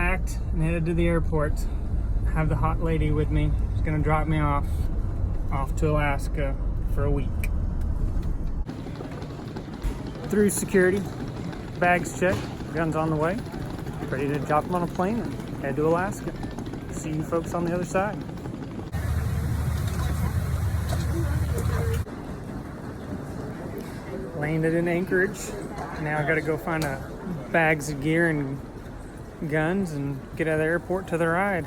packed and headed to the airport. Have the hot lady with me. She's gonna drop me off to Alaska for a week. Through security, bags checked, guns on the way. Ready to drop them on a plane and head to Alaska. See you folks on the other side. Landed in Anchorage. Now I gotta go find bags of gear and guns and get out of the airport to the ride.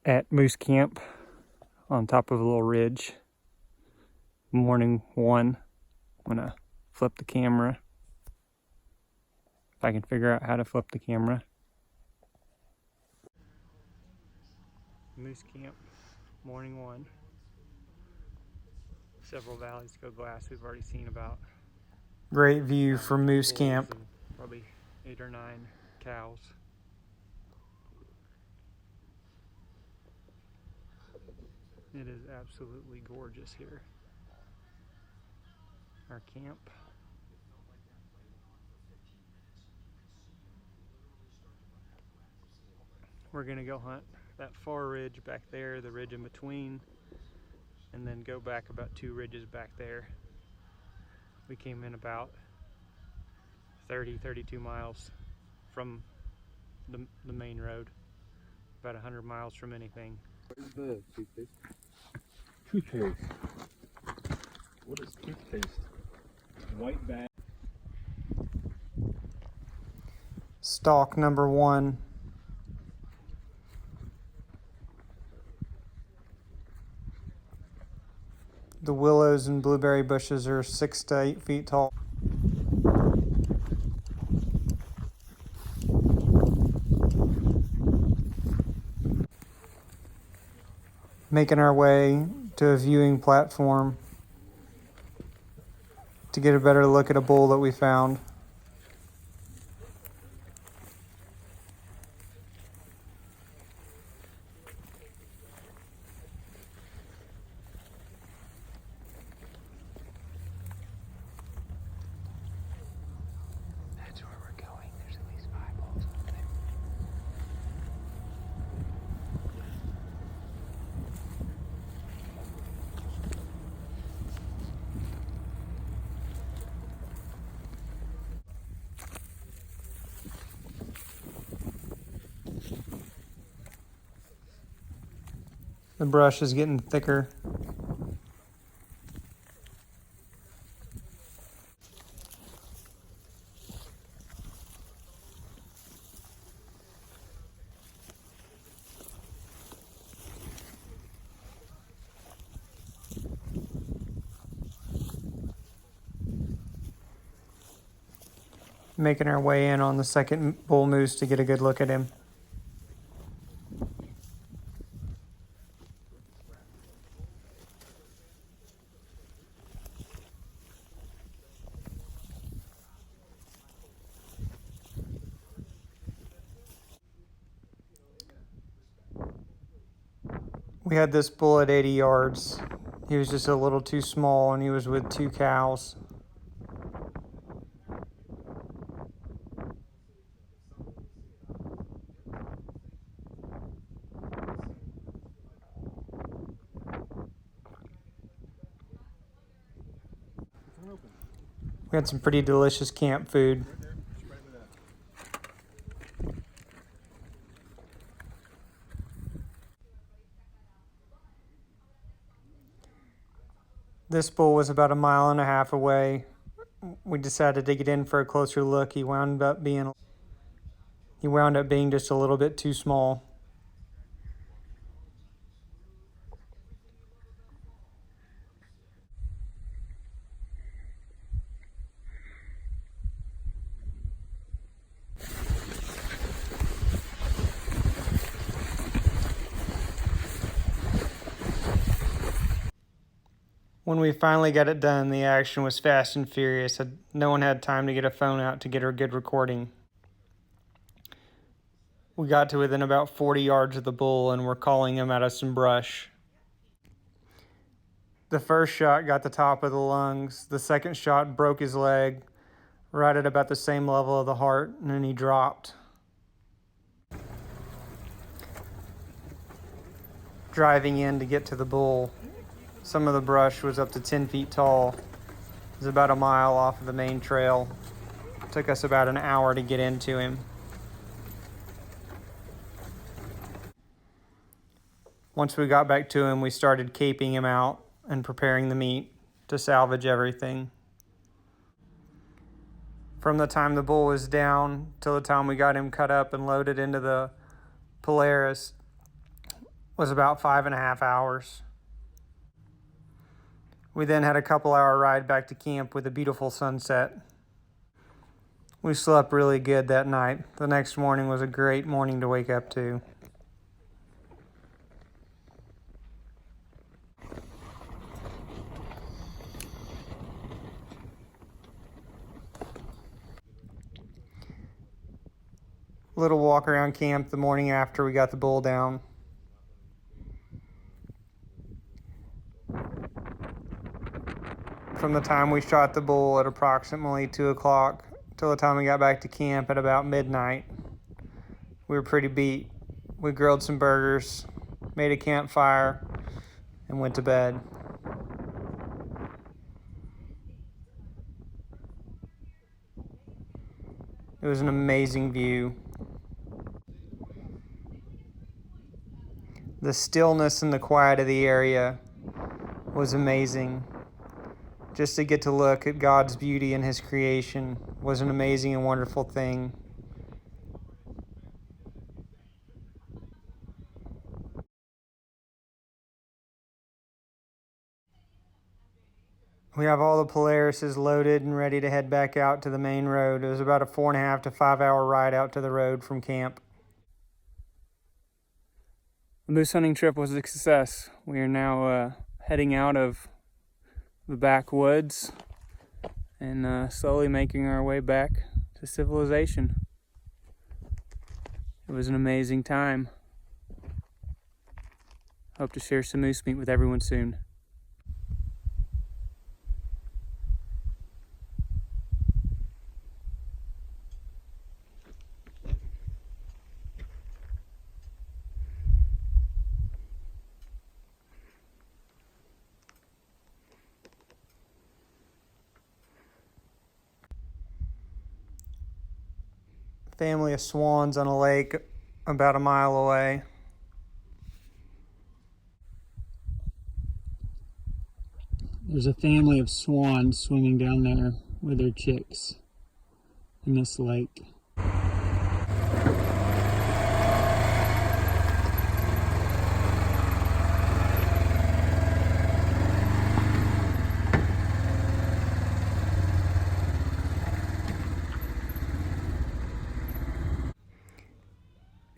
At Moose Camp on top of a little ridge. Morning 1. I'm gonna flip the camera. If I can figure out how to flip the camera. Moose Camp, morning 1. Several valleys to go glass we've already seen about. Great view from Moose Camp. Probably 8 or 9 cows. It is absolutely gorgeous here. Our camp. We're gonna go hunt that far ridge back there, the ridge in between, and then go back about 2 ridges back there. We came in about 32 miles from the main road, about 100 miles from anything. What is the toothpaste? Toothpaste. What is toothpaste? White bag. Stalk number 1. The willows and blueberry bushes are 6 to 8 feet tall. Making our way to a viewing platform to get a better look at a bull that we found. That's where we're going. There's at least 5 bulls up there. The brush is getting thicker. Making our way in on the second bull moose to get a good look at him. We had this bull at 80 yards. He was just a little too small and he was with 2 cows. We had some pretty delicious camp food. This bull was about 1.5 miles away. We decided to get in for a closer look. He wound up being just a little bit too small. When we finally got it done, the action was fast and furious. No one had time to get a phone out to get a good recording. We got to within about 40 yards of the bull and were calling him out of some brush. The first shot got the top of the lungs. The second shot broke his leg right at about the same level of the heart, and then he dropped. Driving in to get to the bull, some of the brush was up to 10 feet tall. It was about 1 mile off of the main trail. It took us about an hour to get into him. Once we got back to him, we started caping him out and preparing the meat to salvage everything. From the time the bull was down till the time we got him cut up and loaded into the Polaris, was about 5.5 hours. We then had a couple-hour ride back to camp with a beautiful sunset. We slept really good that night. The next morning was a great morning to wake up to. Little walk around camp the morning after we got the bull down. From the time we shot the bull at approximately 2 o'clock till the time we got back to camp at about midnight, we were pretty beat. We grilled some burgers, made a campfire, and went to bed. It was an amazing view. The stillness and the quiet of the area was amazing. Just to get to look at God's beauty in His creation was an amazing and wonderful thing. We have all the Polarises loaded and ready to head back out to the main road. It was about a 4.5 to 5 hour ride out to the road from camp. The moose hunting trip was a success. We are now heading out of the backwoods and slowly making our way back to civilization. It was an amazing time. Hope to share some moose meat with everyone soon. Family of swans on a lake about a mile away. There's a family of swans swimming down there with their chicks in this lake.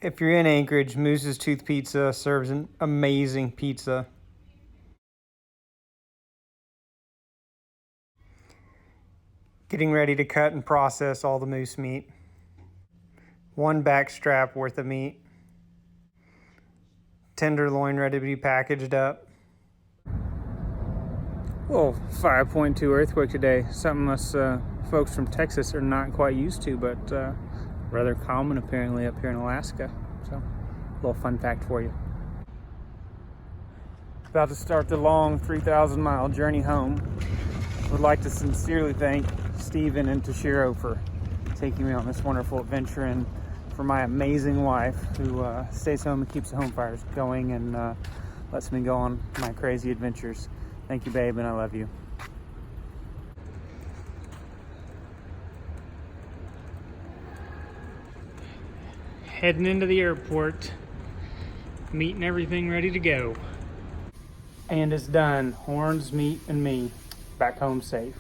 If you're in Anchorage, Moose's Tooth Pizza serves an amazing pizza. Getting ready to cut and process all the moose meat. One back strap worth of meat. Tenderloin ready to be packaged up. Well, 5.2 earthquake today. Something us folks from Texas are not quite used to, but rather common apparently up here in Alaska. So, a little fun fact for you. About to start the long 3,000 mile journey home. Would like to sincerely thank Stephen and Toshiro for taking me on this wonderful adventure, and for my amazing wife who stays home and keeps the home fires going and lets me go on my crazy adventures. Thank you, babe, and I love you. Heading into the airport, meat and everything ready to go. And it's done. Horns, meat, and me back home safe.